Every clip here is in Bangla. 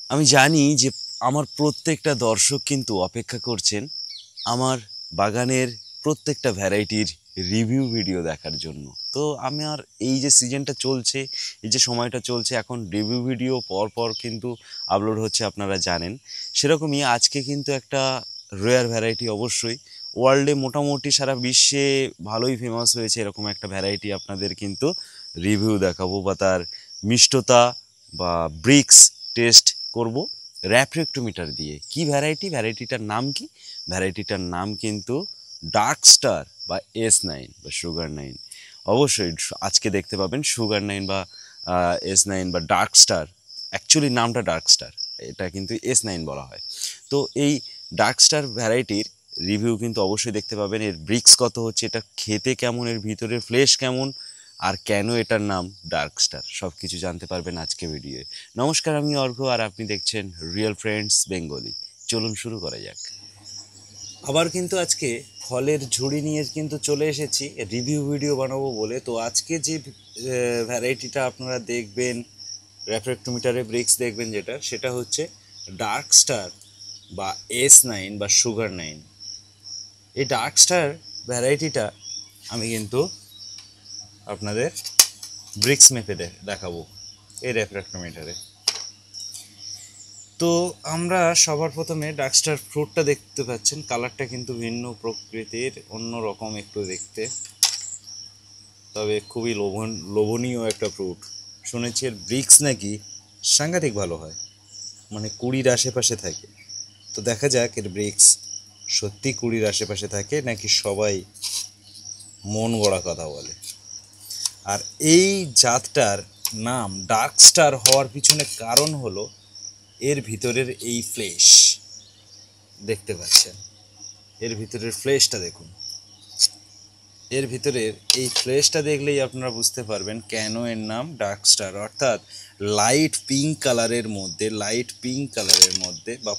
আমি জানি যে আমার প্রত্যেকটা দর্শক কিন্তু অপেক্ষা করছেন আমার বাগানের প্রত্যেকটা ভ্যারাইটির রিভিউ ভিডিও দেখার জন্য। তো আমার এই যে সিজনটা চলছে, এই যে সময়টা চলছে, এখন রিভিউ ভিডিও পর পর কিন্তু আপলোড হচ্ছে, আপনারা জানেন। সেরকমই আজকে কিন্তু একটা রেয়ার ভ্যারাইটি, অবশ্যই ওয়ার্ল্ডে মোটামুটি সারা বিশ্বে ভালোই ফেমাস হয়েছে এরকম একটা ভ্যারাইটি আপনাদের কিন্তু রিভিউ দেখাবো, বা তার মিষ্টতা বা ব্রিক্স টেস্ট করব র্যাফ্রেক্টোমিটার দিয়ে। কি ভ্যারাইটি, ভ্যারাইটিটার নাম কি? ভ্যারাইটিটার নাম কিন্তু ডার্ক স্টার বা S9 বা সুগার 9। অবশ্যই আজকে দেখতে পাবেন সুগার 9 বা S9 বা ডার্ক স্টার। অ্যাকচুয়ালি নামটা ডার্ক স্টার, এটা কিন্তু S9 বলা হয়। তো এই ডার্ক স্টার ভ্যারাইটির রিভিউ কিন্তু অবশ্যই দেখতে পাবেন। এর ব্রিক্স কত হচ্ছে, এটা খেতে কেমন, এর ভিতরের ফ্লেশ কেমন, আর কেন এটার নাম ডার্ক স্টার, সব কিছু জানতে পারবেন আজকে ভিডিওয়ে। নমস্কার, আমি অর্ঘ্য, আর আপনি দেখছেন রিয়েল ফ্রেন্ডস বেঙ্গলি। চলুন শুরু করা যাক। আবার কিন্তু আজকে ফলের ঝুড়ি নিয়ে কিন্তু চলে এসেছি রিভিউ ভিডিও বানাবো বলে। তো আজকে যে ভ্যারাইটিটা আপনারা দেখবেন, র্যাফ্রেক্টোমিটারে ব্রিক্স দেখবেন যেটা, সেটা হচ্ছে ডার্ক স্টার বা S9 বা সুগার 9। এই ডার্ক স্টার ভ্যারাইটিটা আমি কিন্তু আপনাদের ব্রিক্স মেপে দেখাবো এই র্যাফ্রেক্টোমিটারে। তো আমরা সবার প্রথমে ডার্কস্টার ফ্রুটটা দেখতে পাচ্ছেন, কালারটা কিন্তু ভিন্ন প্রকৃতির, অন্য রকম একটু দেখতে, তবে খুবই লোভনীয় একটা ফ্রুট। শুনেছি এর ব্রিক্স নাকি সাংঘাতিক ভালো হয়, মানে 20-র আশেপাশে থাকে। তো দেখা যাক এর ব্রিক্স সত্যি 20-র আশেপাশে থাকে নাকি সবাই মন গড়া কথা বলে। আর এই জাতটার নাম ডার্ক স্টার হওয়ার পিছনে কারণ হলো এর ভিতরের এই ফ্লেশ দেখতে পাচ্ছেন। এর ভিতরের ফ্লেশটা দেখুন, এর ভিতরের এই ফ্লেশটা দেখলেই আপনারা বুঝতে পারবেন কেন এর নাম ডার্ক স্টার। অর্থাৎ লাইট পিঙ্ক কালারের মধ্যে বা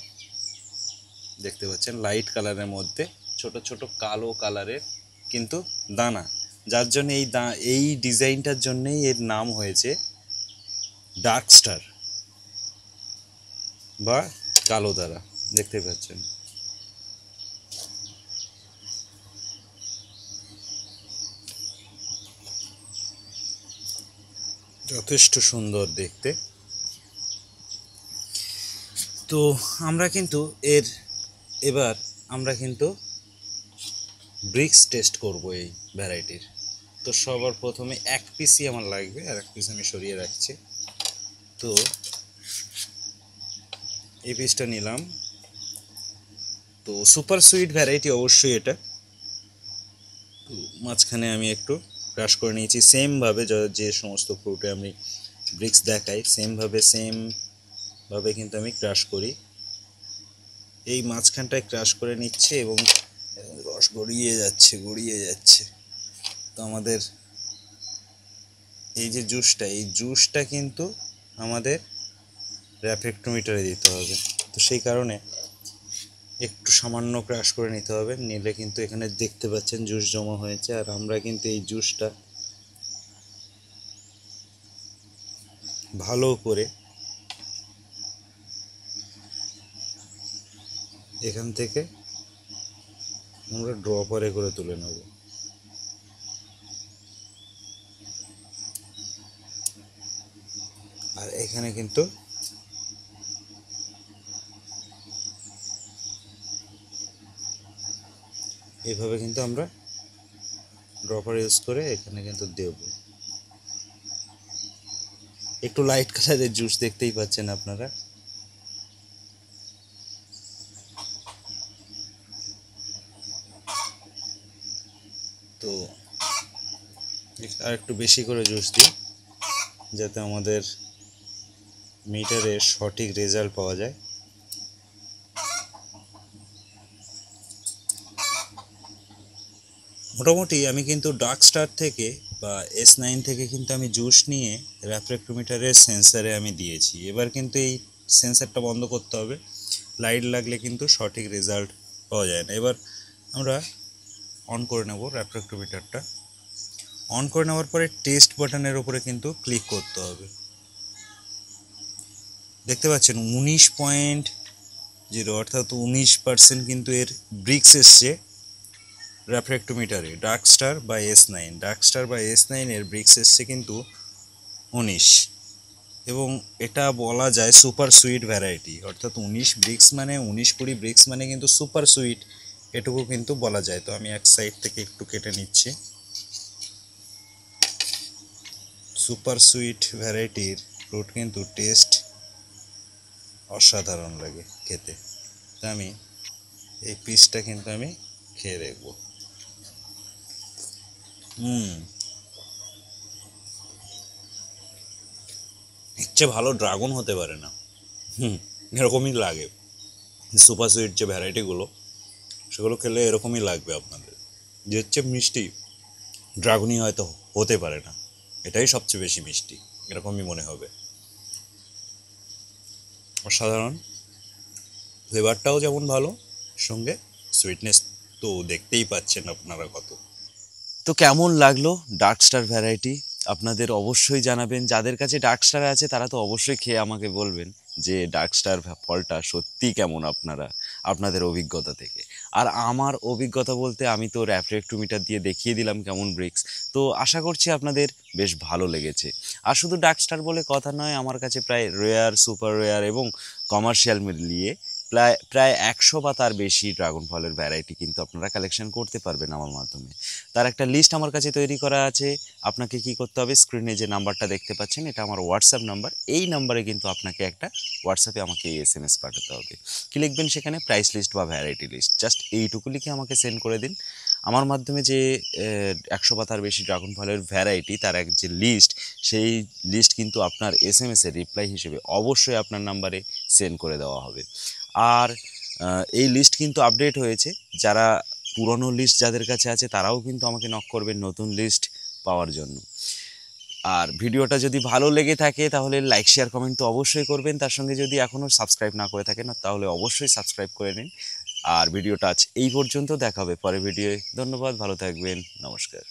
দেখতে পাচ্ছেন লাইট কালারের মধ্যে ছোট ছোট কালো কালারের কিন্তু দানা, যার জন্য এই ডিজাইনটার জন্যই এর নাম হয়েছে ডার্ক স্টার বা কালো দানা। দেখতে পাচ্ছেন যথেষ্ট সুন্দর দেখতে। তো আমরা কিন্তু এবার আমরা কিন্তু ব্রিক্স টেস্ট করব এই ভ্যারাইটির। তো সবার প্রথমে এক পিসই আমার লাগবে, আর এক পিস আমি সরিয়ে রাখছি। তো এই পিসটা নিলাম। তো সুপার সুইট ভ্যারাইটি অবশ্যই এটা। তো মাঝখানে আমি একটু ক্রাশ করে নিয়েছি, সেমভাবে যে সমস্ত ফ্রুটে আমি ব্রিক্স দেখাই সেমভাবে কিন্তু আমি ক্রাশ করি। এই মাঝখানটায় ক্রাশ করে নিচ্ছে এবং রস গড়িয়ে যাচ্ছে। তো আমাদের এই যে জুসটা কিন্তু আমাদের র্যাফ্রেক্টোমিটারে দিতে হবে। তো সেই কারণে একটু সামান্য ক্রাশ করে নিতে হবে, নিলে কিন্তু এখানে দেখতে পাচ্ছেন জুস জমা হয়েছে। আর আমরা কিন্তু এই জুসটা ভালো করে এখান থেকে আমরা ড্রপারে করে তুলে নেব। আর এখানে কিন্তু এইভাবে কিন্তু আমরা ড্রপার ইউজ করে এখানে কিন্তু দেব। একটু লাইট কালারের জুস দেখতেই পাচ্ছেন আপনারা। তো আর একটু বেশি করে জুস দিই যাতে আমাদের মিটারের সঠিক রেজাল্ট পাওয়া যায়। মোটামুটি আমি কিন্তু ডার্ক স্টার থেকে বা S9 থেকে কিন্তু আমি জুস নিয়ে র্যাফ্রেক্টোমিটারের সেন্সারে আমি দিয়েছি। এবার কিন্তু এই সেন্সারটা বন্ধ করতে হবে, লাইট লাগলে কিন্তু সঠিক রেজাল্ট পাওয়া যায় না। এবার আমরা অন করে নেব র্যাফ্রেক্টোমিটারটা। অন করে নেওয়ার পরে টেস্ট বাটনের উপরে কিন্তু ক্লিক করতে হবে। দেখতে পাচ্ছেন 19.0 অর্থাৎ 19% কিন্তু এর ব্রিক্স এসছে রেফ্র্যাক্টোমিটারে। ডার্কস্টার বা S9, ডার্কস্টার বা S9 এর ব্রিক্স এসছে কিন্তু 19, এবং এটা বলা যায় সুপার সুইট ভ্যারাইটি, অর্থাৎ 19 ব্রিক্স মানে 19-20 ব্রিক্স মানে কিন্তু সুপার সুইট, এটুকু কিন্তু বলা যায়। তো আমি এক সাইড থেকে একটু কেটে নিচ্ছি। সুপার সুইট ভ্যারাইটির ফ্রুট কিন্তু টেস্ট অসাধারণ লাগে খেতে। তো আমি এই পিসটা কিন্তু আমি খেয়ে দেখব। ইচ্ছে ভালো ড্রাগন হতে পারে না। এরকমই লাগে। সুপার সুইট যে ভ্যারাইটিগুলো, সেগুলো খেলে এরকমই লাগবে আপনাদের। যে হচ্ছে মিষ্টি, ড্রাগনই হয়তো হতে পারে না, এটাই সবচেয়ে বেশি মিষ্টি, এরকমই মনে হবে। অসাধারণ, ফ্লেভারটাও যেমন ভালো, সঙ্গে সুইটনেস তো দেখতেই পাচ্ছেন আপনারা কত। তো কেমন লাগলো ডার্কস্টার ভ্যারাইটি আপনাদের অবশ্যই জানাবেন। যাদের কাছে ডার্কস্টার আছে তারা তো অবশ্যই খেয়ে আমাকে বলবেন যে ডার্কস্টার ফলটা সত্যিই কেমন আপনাদের অভিজ্ঞতা থেকে। আর আমার অভিজ্ঞতা বলতে আমি তো র্যাফ্রেক্টোমিটার দিয়ে দেখিয়ে দিলাম কেমন ব্রিক্স। তো আশা করছি আপনাদের বেশ ভালো লেগেছে। আর শুধু ডার্কস্টার বলে কথা নয়, আমার কাছে প্রায় রেয়ার, সুপার রেয়ার এবং কমার্শিয়াল মিলিয়ে প্রায় প্রায় 100 বা তার বেশি ড্রাগন ফলের ভ্যারাইটি কিন্তু আপনারা কালেকশন করতে পারবেন আমার মাধ্যমে। তার একটা লিস্ট আমার কাছে তৈরি করা আছে। আপনাকে কি করতে হবে, স্ক্রিনে যে নাম্বারটা দেখতে পাচ্ছেন এটা আমার হোয়াটসঅ্যাপ নাম্বার। এই নাম্বারে কিন্তু আপনাকে একটা হোয়াটসঅ্যাপে আমাকে SMS পাঠাতে হবে। কি লিখবেন সেখানে, প্রাইস লিস্ট বা ভ্যারাইটি লিস্ট, জাস্ট এইটুকু লিখে আমাকে সেন্ড করে দিন। আমার মাধ্যমে যে 100 বা তার বেশি ড্রাগন ফলের ভ্যারাইটি তার এক যে লিস্ট, সেই লিস্ট কিন্তু আপনার SMS-এর রিপ্লাই হিসেবে অবশ্যই আপনার নাম্বারে সেন্ড করে দেওয়া হবে। আর এই লিস্ট কিন্তু আপডেট হয়েছে। যারা পুরনো লিস্ট যাদের কাছে আছে তারাও কিন্তু আমাকে নক করবেন নতুন লিস্ট পাওয়ার জন্য। আর ভিডিওটা যদি ভালো লেগে থাকে তাহলে লাইক, শেয়ার, কমেন্ট তো অবশ্যই করবেন। তার সঙ্গে যদি এখনও সাবস্ক্রাইব না করে থাকেন তাহলে অবশ্যই সাবস্ক্রাইব করে নিন। আর ভিডিওটা আজ এই পর্যন্ত, দেখা হবে পরের ভিডিওয়ে। ধন্যবাদ, ভালো থাকবেন, নমস্কার।